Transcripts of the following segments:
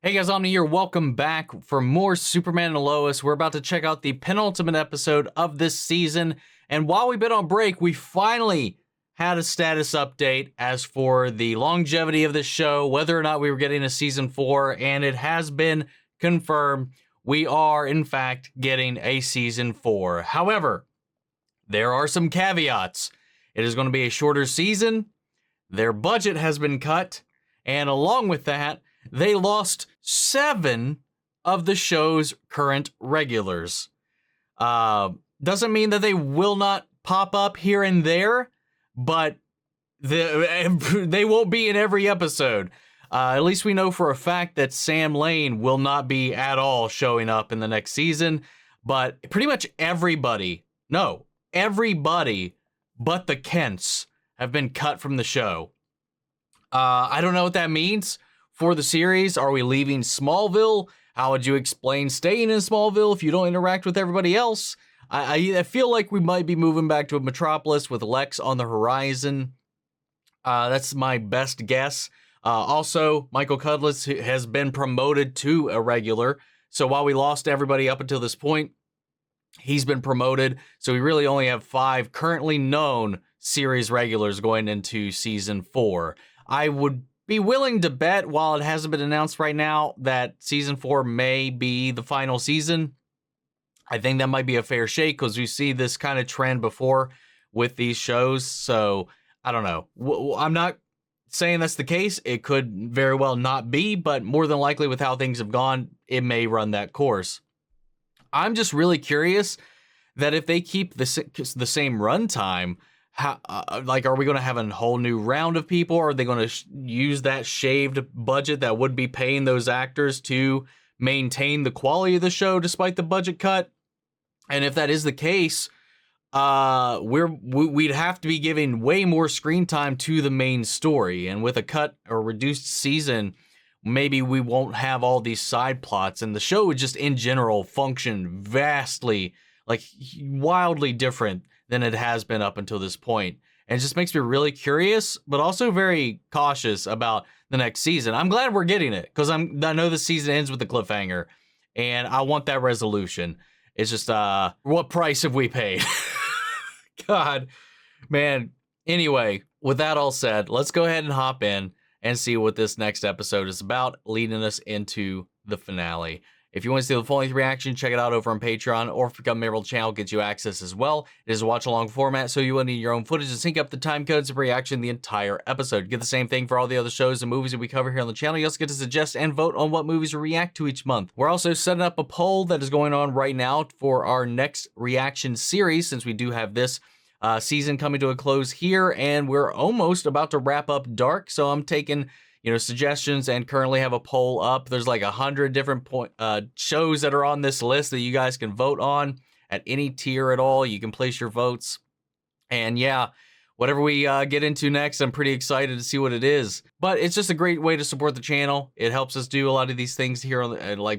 Hey guys, Omni here. Welcome back for more Superman and Lois. We're about to check out the penultimate episode of this season. And while we've been on break, we finally had a status update as for the longevity of this show, whether or not we were getting a season 4, and it has been confirmed we are, in fact, getting a season 4. However, there are some caveats. It is going to be a shorter season, their budget has been cut, and along with that, they lost 7 of the show's current regulars. Doesn't mean that they will not pop up here and there, but they won't be in every episode. At least we know for a fact that Sam Lane will not be at all showing up in the next season. But pretty much everybody but the Kents have been cut from the show. I don't know what that means for the series. Are we leaving Smallville? How would you explain staying in Smallville if you don't interact with everybody else? I feel like we might be moving back to Metropolis with Lex on the horizon. That's my best guess. Also, Michael Cudlitz has been promoted to a regular. So while we lost everybody up until this point, he's been promoted. So we really only have 5 currently known series regulars going into season 4. I would be willing to bet, while it hasn't been announced right now, that season 4 may be the final season. I think that might be a fair shake because we see this kind of trend before with these shows. So I don't know. I'm not saying that's the case. It could very well not be, but more than likely with how things have gone, it may run that course. I'm just really curious that if they keep the same runtime, how, are we going to have a whole new round of people? Or are they going to use that shaved budget that would be paying those actors to maintain the quality of the show despite the budget cut? And if that is the case, we'd have to be giving way more screen time to the main story. And with a cut or reduced season, maybe we won't have all these side plots. And the show would just in general function vastly, wildly different than it has been up until this point. And it just makes me really curious, but also very cautious about the next season. I'm glad we're getting it because I know the season ends with a cliffhanger and I want that resolution. It's just, what price have we paid? God, man. Anyway, with that all said, let's go ahead and hop in and see what this next episode is about, leading us into the finale. If you want to see the full-length reaction, check it out over on Patreon, or if you become a member of the channel, gets you access as well. It is a watch-along format, so you will need your own footage to sync up the time codes of reaction the entire episode. You get the same thing for all the other shows and movies that we cover here on the channel. You also get to suggest and vote on what movies we react to each month. We're also setting up a poll that is going on right now for our next reaction series, since we do have this season coming to a close here, and we're almost about to wrap up Dark, so I'm taking suggestions and currently have a poll up. There's 100 different shows that are on this list that you guys can vote on at any tier at all. You can place your votes. And yeah, whatever we get into next, I'm pretty excited to see what it is. But it's just a great way to support the channel. It helps us do a lot of these things here,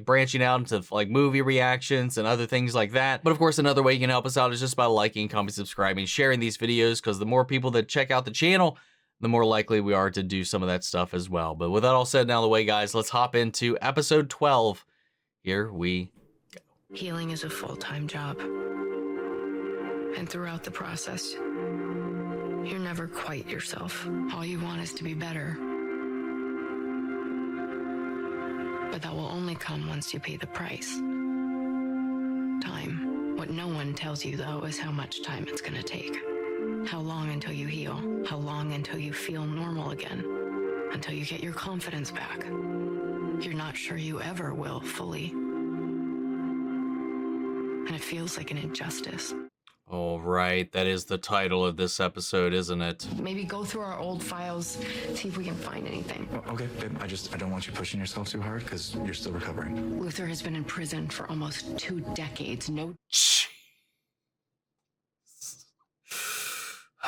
branching out into movie reactions and other things like that. But of course, another way you can help us out is just by liking, commenting, subscribing, sharing these videos, because the more people that check out the channel, the more likely we are to do some of that stuff as well. But with that all said and out of the way, guys, let's hop into episode 12. Here we go. Healing is a full-time job. And throughout the process, you're never quite yourself. All you want is to be better. But that will only come once you pay the price. Time. What no one tells you, though, is how much time it's gonna take. How long until you heal? How long until you feel normal again? Until you get your confidence back? You're not sure you ever will fully. And it feels like an injustice. All right, that is the title of this episode, isn't it? Maybe go through our old files, see if we can find anything. Okay, babe, I don't want you pushing yourself too hard because you're still recovering. Luthor has been in prison for almost 2 decades. No.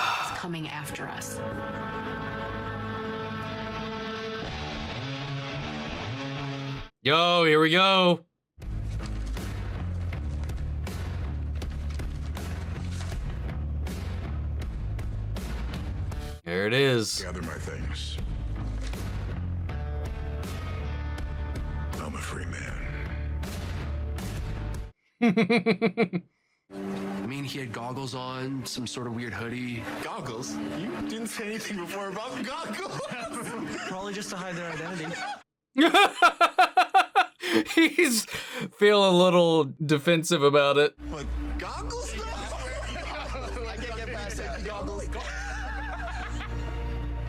It's coming after us. Yo, here we go. There it is. Gather my things. I'm a free man. I mean, he had goggles on, some sort of weird hoodie. Goggles? You didn't say anything before about goggles. Probably just to hide their identity. He's feeling a little defensive about it. But goggles? No. I can't get past that. Goggles.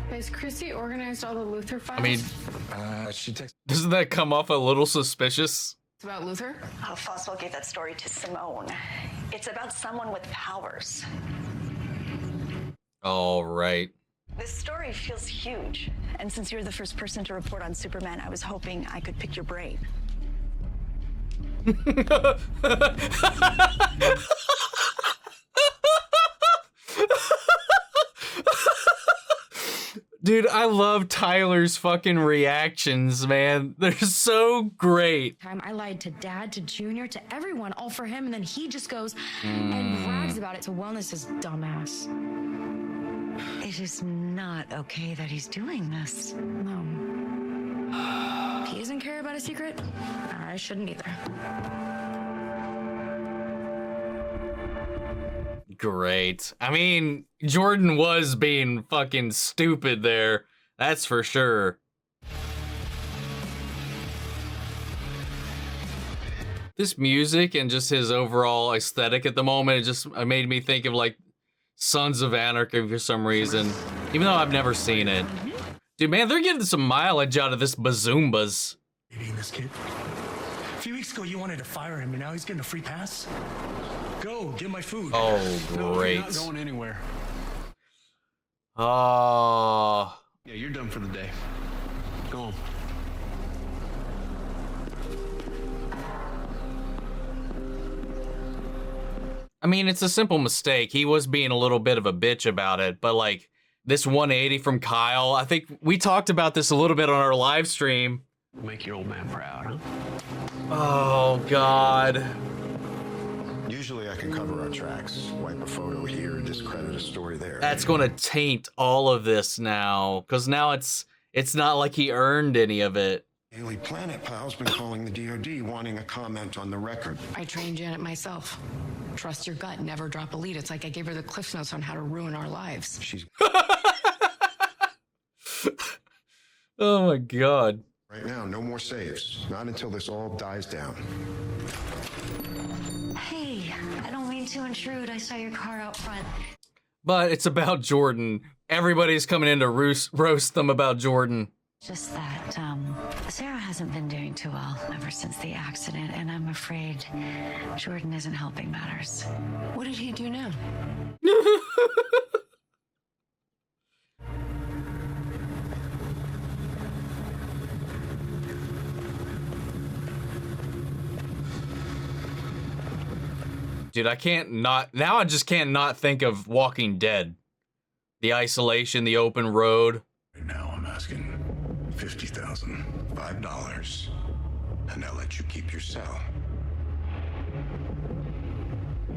Has Chrissy organized all the Luthor files? I mean, She texted. doesn't that come off a little suspicious? It's about Luthor? Foswell gave that story to Simone. It's about someone with powers. All right. This story feels huge. And since you're the first person to report on Superman, I was hoping I could pick your brain. Dude, I love Tyler's fucking reactions, man. They're so great. Time I lied to Dad, to Junior, to everyone, all for him, and then he just goes and brags about it to Wellness's dumbass. It is not okay that he's doing this. No. He doesn't care about a secret. I shouldn't either. Great. I mean, Jordan was being fucking stupid there. That's for sure. This music and just his overall aesthetic at the moment, it made me think of like Sons of Anarchy for some reason. Even though I've never seen it. Dude, man, they're getting some mileage out of this Bazoombas. Dating this kid? A few weeks ago, you wanted to fire him, and now he's getting a free pass? Go, get my food. Oh, No, great. you're not going anywhere. Oh. Yeah, you're done for the day. Go home. I mean, it's a simple mistake. He was being a little bit of a bitch about it, but like this 180 from Kyle, I think we talked about this a little bit on our live stream. Make your old man proud, huh? Oh, God. Usually I can cover our tracks, wipe a photo here, discredit a story there. That's going to taint all of this now, because now it's not like he earned any of it. Daily Planet pal's been calling the DOD wanting a comment on the record. I trained Janet myself. Trust your gut, never drop a lead. It's like I gave her the Cliff Notes on how to ruin our lives. She's Oh, my God. right now, no more saves. Not until this all dies down. Hey, I don't mean to intrude. I saw your car out front. But it's about Jordan. Everybody's coming in to roast them about Jordan. Just that, Sarah hasn't been doing too well ever since the accident, and I'm afraid Jordan isn't helping matters. What did he do now? Dude, I just can't not think of Walking Dead. The isolation, the open road. Right now I'm asking $50,000, $5, and I'll let you keep your cell.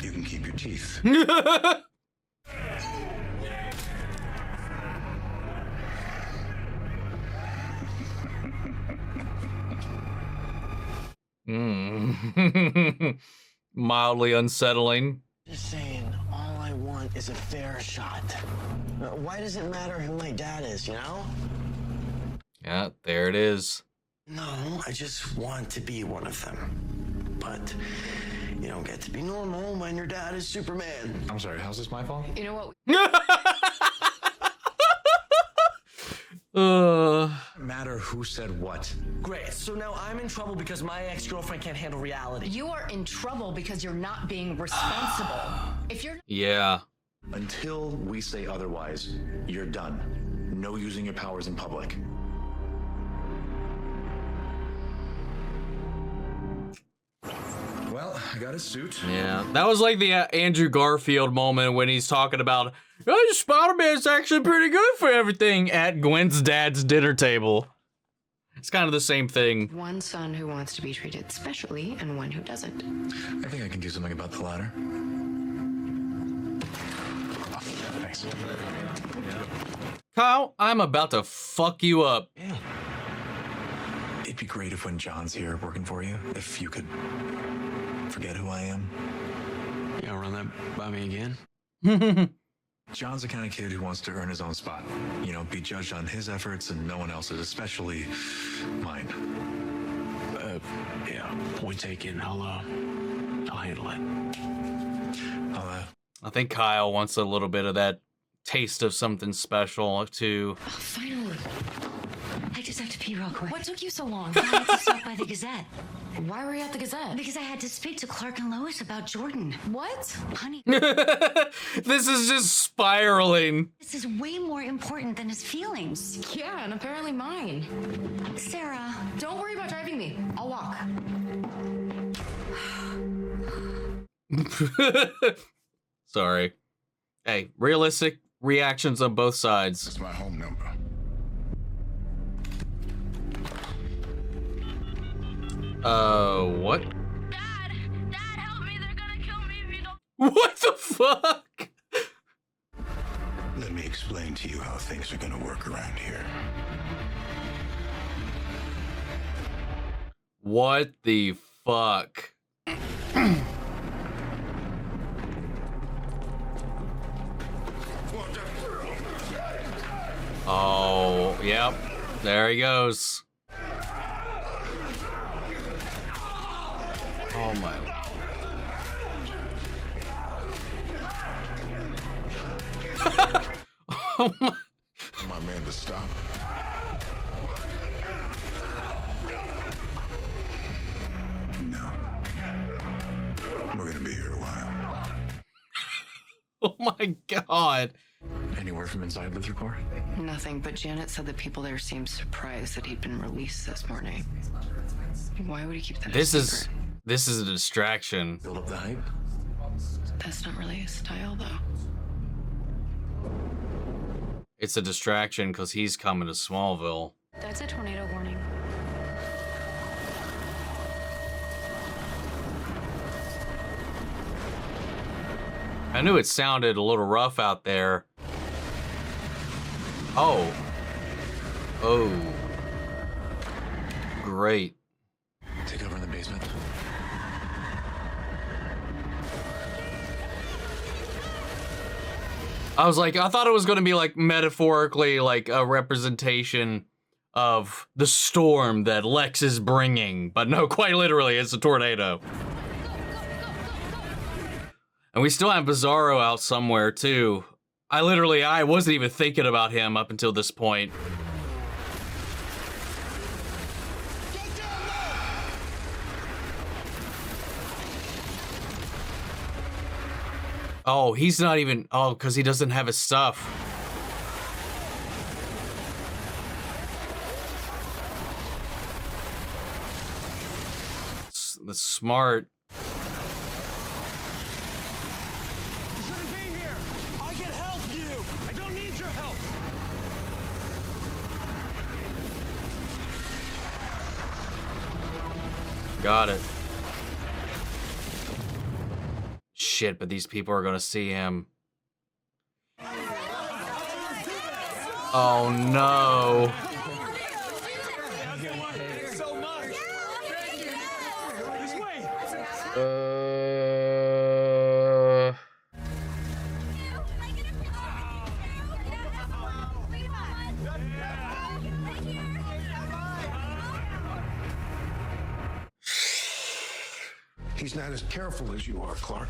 You can keep your teeth. Mildly unsettling. Just saying, all I want is a fair shot. Why does it matter who my dad is, you know? Yeah, there it is. No, I just want to be one of them. But you don't get to be normal when your dad is Superman. I'm sorry, how's this my fault? You know what? Matter who said what. Great, so now I'm in trouble because my ex-girlfriend can't handle reality. You are in trouble because you're not being responsible. If you're Yeah. Until we say otherwise, you're done. No using your powers in public. Well, I got a suit. Yeah, that was like the Andrew Garfield moment when he's talking about, oh, Spider-Man's actually pretty good for everything at Gwen's dad's dinner table. It's kind of the same thing. one son who wants to be treated specially and one who doesn't. I think I can do something about the latter. Oh, thanks. Kyle, I'm about to fuck you up. Yeah. It'd be great if when John's here working for you, if you could forget who I am. You gonna run that by me again? John's the kind of kid who wants to earn his own spot. You know, be judged on his efforts and no one else's, especially mine. Yeah, point taken. I'll handle it. I think Kyle wants a little bit of that taste of something special too. Oh, finally. I just have to pee real quick. What took you so long? I had to stop by the Gazette. Why were you at the Gazette? Because I had to speak to Clark and Lois about Jordan. What? Honey. This is just spiraling. This is way more important than his feelings. Yeah, and apparently mine. Sarah. Don't worry about driving me. I'll walk. Sorry. Hey, realistic reactions on both sides. That's my home number. What? Dad, help me. They're gonna kill me if you don't. What the fuck? Let me explain to you how things are gonna work around here. What the fuck? Oh, yep. There he goes. Oh my. Oh my. My man to stop. No. We're gonna be here a while. Oh my god. Any word from inside Luthor Corps? Nothing, but Janet said the people there seemed surprised that he'd been released this morning. Why would he keep that This a is secret? this is a distraction. Build up the hype. That's not really his style, though. It's a distraction because he's coming to Smallville. That's a tornado warning. I knew it sounded a little rough out there. Oh. Oh. Great. Take over in the basement. I was like, I thought it was going to be like metaphorically like a representation of the storm that Lex is bringing, but no, quite literally, it's a tornado. And we still have Bizarro out somewhere too. I wasn't even thinking about him up until this point. Oh, he's not even, because he doesn't have his stuff. That's smart. Got it. Shit, but these people are gonna see him. Oh no. He's not as careful as you are, Clark.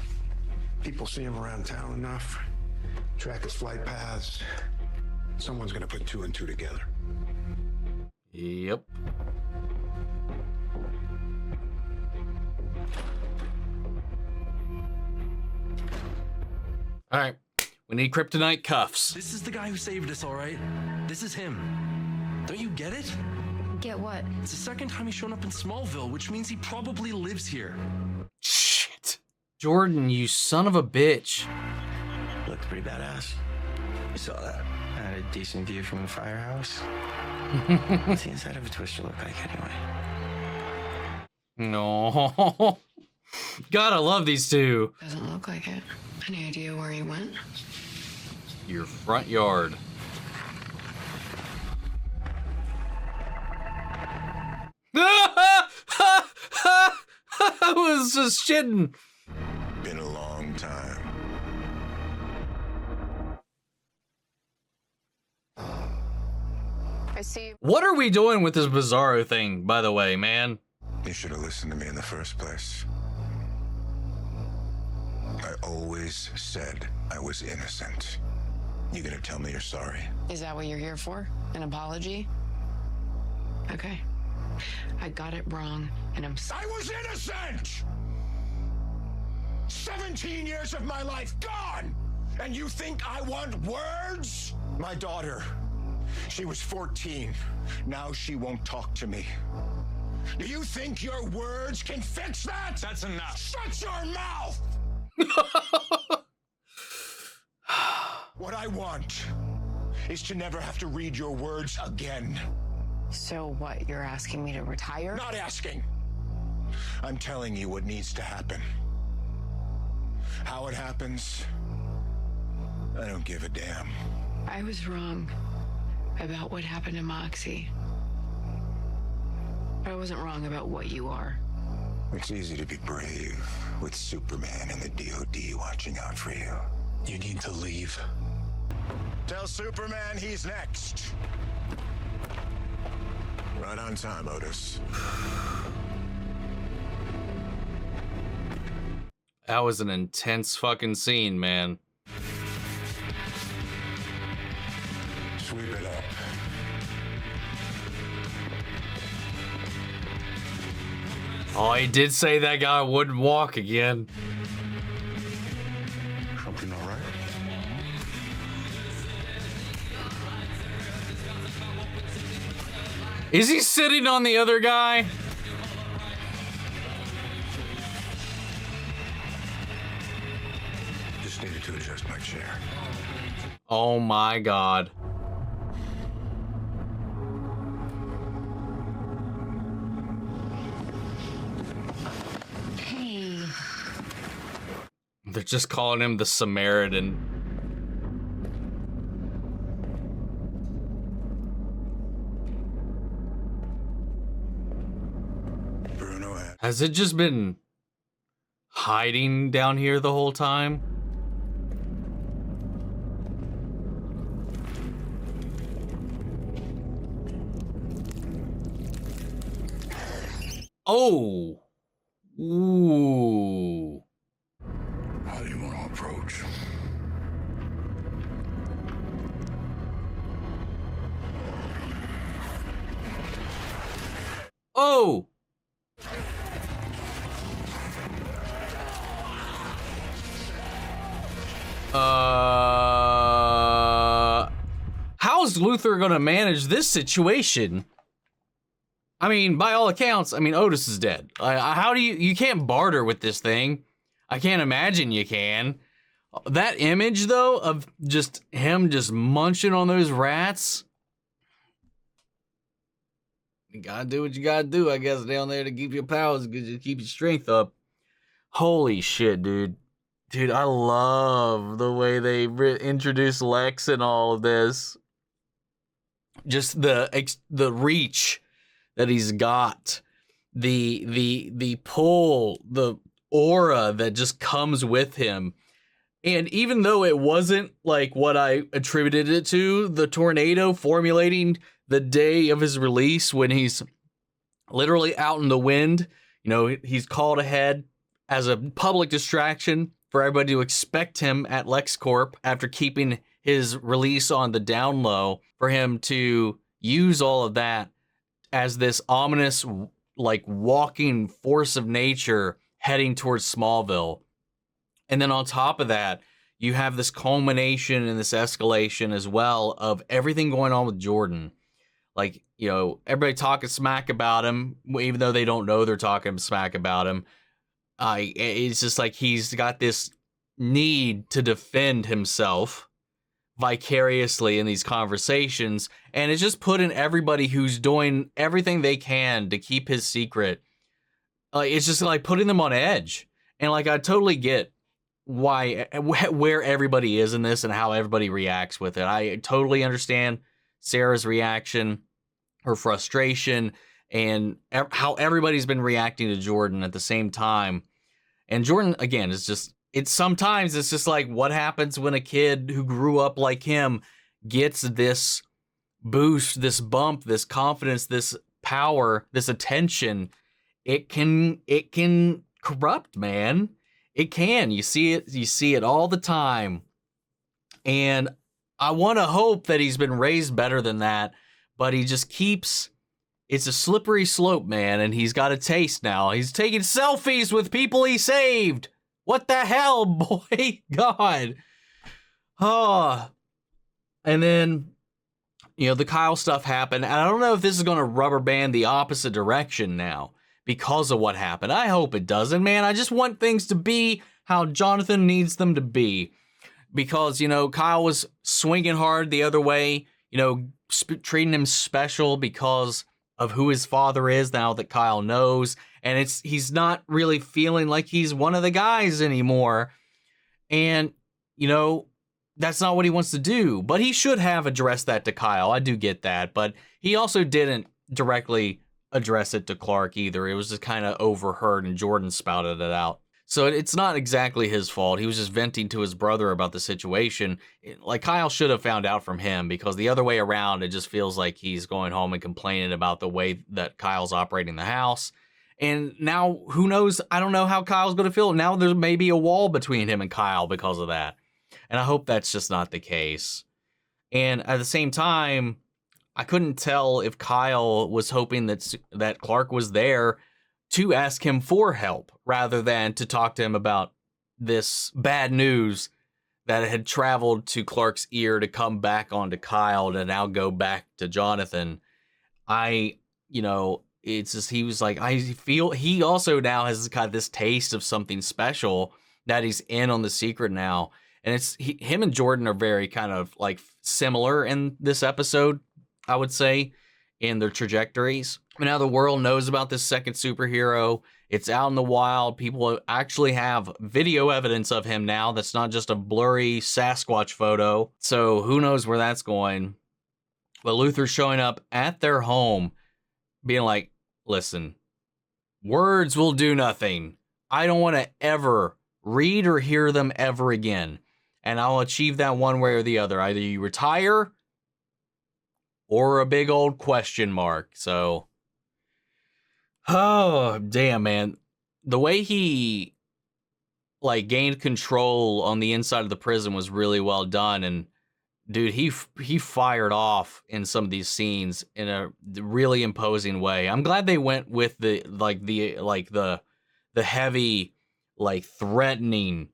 People see him around town enough, track his flight paths. Someone's gonna put two and two together. Yep. All right, we need kryptonite cuffs. This is the guy who saved us, all right? This is him. Don't you get it? Get what? It's the second time he's shown up in Smallville, which means he probably lives here. Shit. Jordan, you son of a bitch. Looked pretty badass. You saw that? I had a decent view from the firehouse. What's the inside of a twister look like anyway? No. Gotta love these two. Doesn't look like it. Any idea where he went? Your front yard. I was just shitting. Been a long time. I see. What are we doing with this Bizarro thing, by the way, man? You should have listened to me in the first place. I always said I was innocent. You gonna tell me you're sorry? Is that what you're here for? An apology? Okay. I got it wrong, and I was innocent! 17 years of my life gone! And you think I want words? My daughter, she was 14. Now she won't talk to me. Do you think your words can fix that? That's enough. Shut your mouth! What I want is to never have to read your words again. So what, you're asking me to retire? Not asking. I'm telling you what needs to happen. How it happens, I don't give a damn. I was wrong about what happened to Moxie. But I wasn't wrong about what you are. It's easy to be brave with Superman and the DOD watching out for you. You need to leave. Tell Superman he's next. Right on time, Otis. That was an intense fucking scene, man. Sweep it up. Oh, he did say that guy wouldn't walk again. Something all right? Is he sitting on the other guy? Just needed to adjust my chair. Oh my god. Hey. They're just calling him the Samaritan. Bruno, has it just been hiding down here the whole time? Oh. Ooh. How do you want to approach? Oh. How's Luthor gonna manage this situation? I mean, by all accounts, I mean, Otis is dead. How do you can't barter with this thing. I can't imagine you can. That image, though, of just him just munching on those rats. You gotta do what you gotta do, I guess, down there to keep your powers, to keep your strength up. Holy shit, dude. Dude, I love the way they introduce Lex and all of this. Just the reach that he's got, the pull, the aura that just comes with him. And even though it wasn't like what I attributed it to, the tornado formulating the day of his release when he's literally out in the wind, you know, he's called ahead as a public distraction for everybody to expect him at LexCorp after keeping his release on the down low, for him to use all of that as this ominous, like, walking force of nature heading towards Smallville. And then on top of that, you have this culmination and this escalation as well of everything going on with Jordan. Like, you know, everybody talking smack about him, even though they don't know they're talking smack about him. It's just like he's got this need to defend himself vicariously in these conversations, and it's just putting everybody who's doing everything they can to keep his secret, it's just like putting them on edge. And like, I totally get why, where everybody is in this and how everybody reacts with it. I totally understand Sarah's reaction, her frustration, and how everybody's been reacting to Jordan at the same time. And Jordan, again, is just, sometimes it's just like what happens when a kid who grew up like him gets this boost, this bump, this confidence, this power, this attention. It can corrupt, man. It can. You see it all the time. And I want to hope that he's been raised better than that, but he just keeps, it's a slippery slope, man, and he's got a taste now. He's taking selfies with people he saved. What the hell, boy? God. Oh. And then, the Kyle stuff happened, and I don't know if this is going to rubber band the opposite direction now because of what happened. I hope it doesn't, man. I just want things to be how Jonathan needs them to be. Because, Kyle was swinging hard the other way, treating him special because of who his father is now that Kyle knows. And he's not really feeling like he's one of the guys anymore. And, that's not what he wants to do. But he should have addressed that to Kyle. I do get that. But he also didn't directly address it to Clark either. It was just kind of overheard and Jordan spouted it out. So it's not exactly his fault. He was just venting to his brother about the situation. Like, Kyle should have found out from him, because the other way around, it just feels like he's going home and complaining about the way that Kyle's operating the house. And now, who knows? I don't know how Kyle's going to feel. Now there may be a wall between him and Kyle because of that. And I hope that's just not the case. And at the same time, I couldn't tell if Kyle was hoping that Clark was there to ask him for help rather than to talk to him about this bad news that had traveled to Clark's ear to come back onto Kyle to now go back to Jonathan. It's just, he was like, I feel he also now has got this taste of something special that he's in on the secret now. And him and Jordan are very kind of like similar in this episode, I would say, in their trajectories. But now the world knows about this second superhero. It's out in the wild. People actually have video evidence of him now. That's not just a blurry Sasquatch photo. So who knows where that's going. But Luthor's showing up at their home, being like, listen, words will do nothing. I don't want to ever read or hear them ever again. And I'll achieve that one way or the other. Either you retire or a big old question mark. So, oh, damn, man. The way he, gained control on the inside of the prison was really well done. And, dude, he fired off in some of these scenes in a really imposing way. I'm glad they went with the heavy, threatening,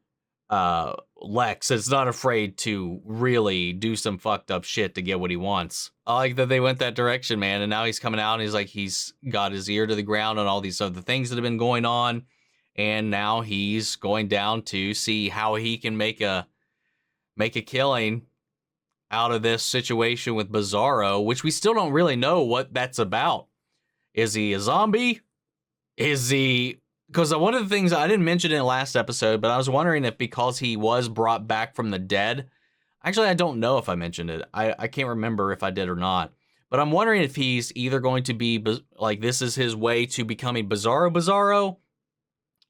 Lex is not afraid to really do some fucked up shit to get what he wants. I like that they went that direction, man. And now he's coming out and he's got his ear to the ground on all these other things that have been going on. And now he's going down to see how he can make a killing out of this situation with Bizarro, which we still don't really know what that's about. Is he a zombie? Is he... Because one of the things, I didn't mention in the last episode, but I was wondering if because he was brought back from the dead, actually, I don't know if I mentioned it. I can't remember if I did or not. But I'm wondering if he's either going to be, this is his way to becoming Bizarro,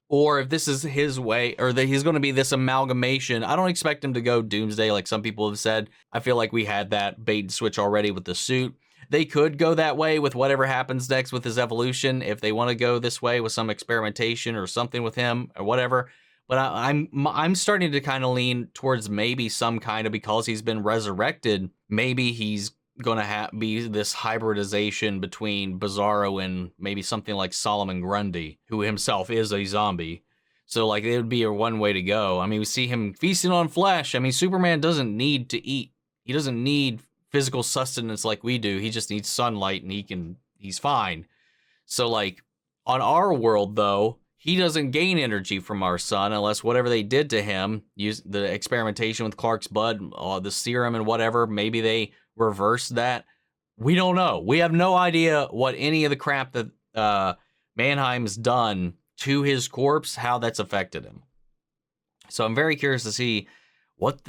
or if this is his way, or that he's going to be this amalgamation. I don't expect him to go Doomsday like some people have said. I feel like we had that bait and switch already with the suit. They could go that way with whatever happens next with his evolution, if they want to go this way with some experimentation or something with him or whatever. But I'm starting to kind of lean towards maybe some kind of, because he's been resurrected, maybe he's going to be this hybridization between Bizarro and maybe something like Solomon Grundy, who himself is a zombie. So it would be a one way to go. I mean, we see him feasting on flesh. I mean, Superman doesn't need to eat. He doesn't need physical sustenance like we do. He just needs sunlight and he's fine. So on our world though, he doesn't gain energy from our sun unless whatever they did to him, use the experimentation with Clark's blood, the serum and whatever, maybe they reversed that. We don't know. We have no idea what any of the crap that Mannheim's done to his corpse, how that's affected him. So I'm very curious to see what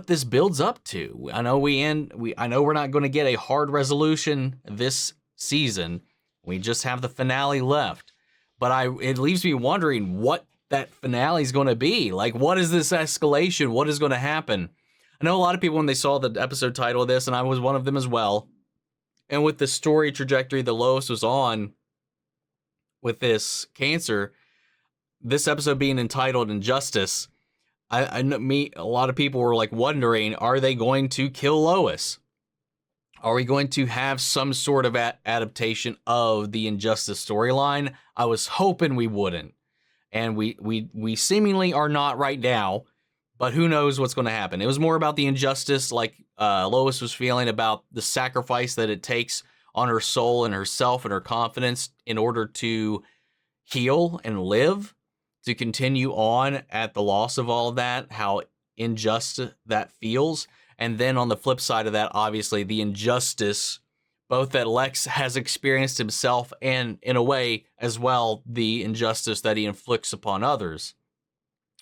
this builds up to. I know I know we're not going to get a hard resolution this season. We just have the finale left. But it leaves me wondering what that finale is going to be. Like, what is this escalation? What is going to happen? I know a lot of people, when they saw the episode title of this, and I was one of them as well, and with the story trajectory that Lois was on with this cancer, this episode being entitled Injustice, a lot of people were like wondering, are they going to kill Lois? Are we going to have some sort of adaptation of the Injustice storyline? I was hoping we wouldn't. And we seemingly are not right now, but who knows what's going to happen. It was more about the injustice, like Lois was feeling, about the sacrifice that it takes on her soul and herself and her confidence in order to heal and live, to continue on at the loss of all of that, how unjust that feels. And then on the flip side of that, obviously, the injustice, both that Lex has experienced himself and, in a way, as well, the injustice that he inflicts upon others.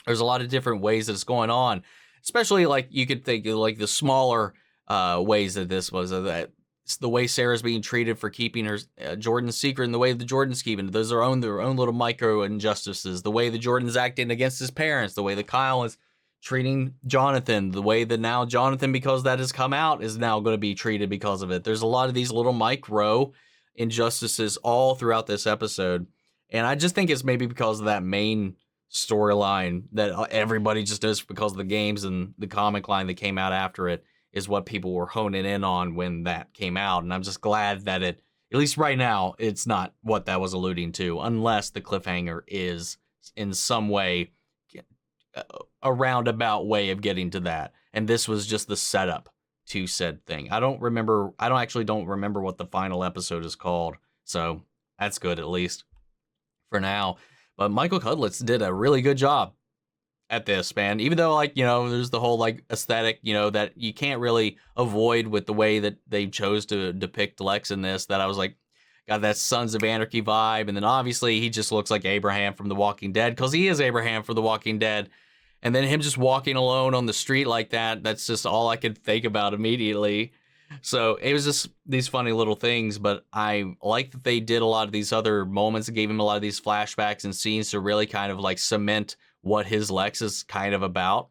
There's a lot of different ways that it's going on, especially, like, you could think of, like, the smaller ways that this was, that the way Sarah's being treated for keeping her Jordan's secret, and the way the Jordan's keeping it. Those are their own little micro injustices. The way the Jordan's acting against his parents, the way that Kyle is treating Jonathan, the way that now Jonathan, because that has come out, is now going to be treated because of it. There's a lot of these little micro injustices all throughout this episode. And I just think it's maybe because of that main storyline that everybody just does because of the games, and the comic line that came out after it is what people were honing in on when that came out. And I'm just glad that it, at least right now, it's not what that was alluding to, unless the cliffhanger is in some way a roundabout way of getting to that. And this was just the setup to said thing. I don't remember what the final episode is called. So that's good, at least for now. But Michael Cudlitz did a really good job at this, man. Even though, like, you know, there's the whole, like, aesthetic, you know, that you can't really avoid with the way that they chose to depict Lex in this, that I was like, got that Sons of Anarchy vibe. And then obviously he just looks like Abraham from The Walking Dead, because he is Abraham from The Walking Dead. And then him just walking alone on the street like that, that's just all I could think about immediately. So it was just these funny little things, but I like that they did a lot of these other moments and gave him a lot of these flashbacks and scenes to really kind of like cement what his Lex is kind of about.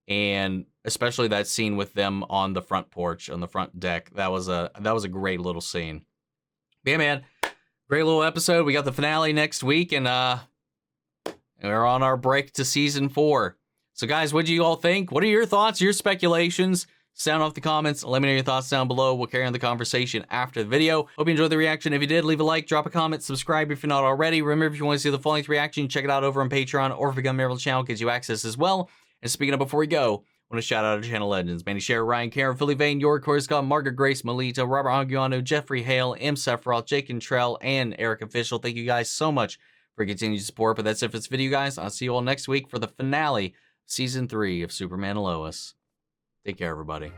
And especially that scene with them on the front porch, on the front deck. That was a great little scene. But yeah, man, great little episode. We got the finale next week, and we're on our break to season 4. So guys, what do you all think? What are your thoughts, your speculations? Sound off the comments. Let me know your thoughts down below. We'll carry on the conversation after the video. Hope you enjoyed the reaction. If you did, leave a like, drop a comment, subscribe if you're not already. Remember, if you want to see the full-length reaction, check it out over on Patreon, or if you become a member of the channel, it gives you access as well. And speaking of, before we go, I want to shout out our channel legends: Manny Share, Ryan, Karen, Philly Vane, York, Corey Scott, Margaret Grace, Melita, Robert Anguiano, Jeffrey Hale, M. Sephiroth, Jake Cantrell, and Erik Official. Thank you guys so much for continued support. But that's it for this video, guys. I'll see you all next week for the finale, Season 3 of Superman and Lois. Take care, everybody.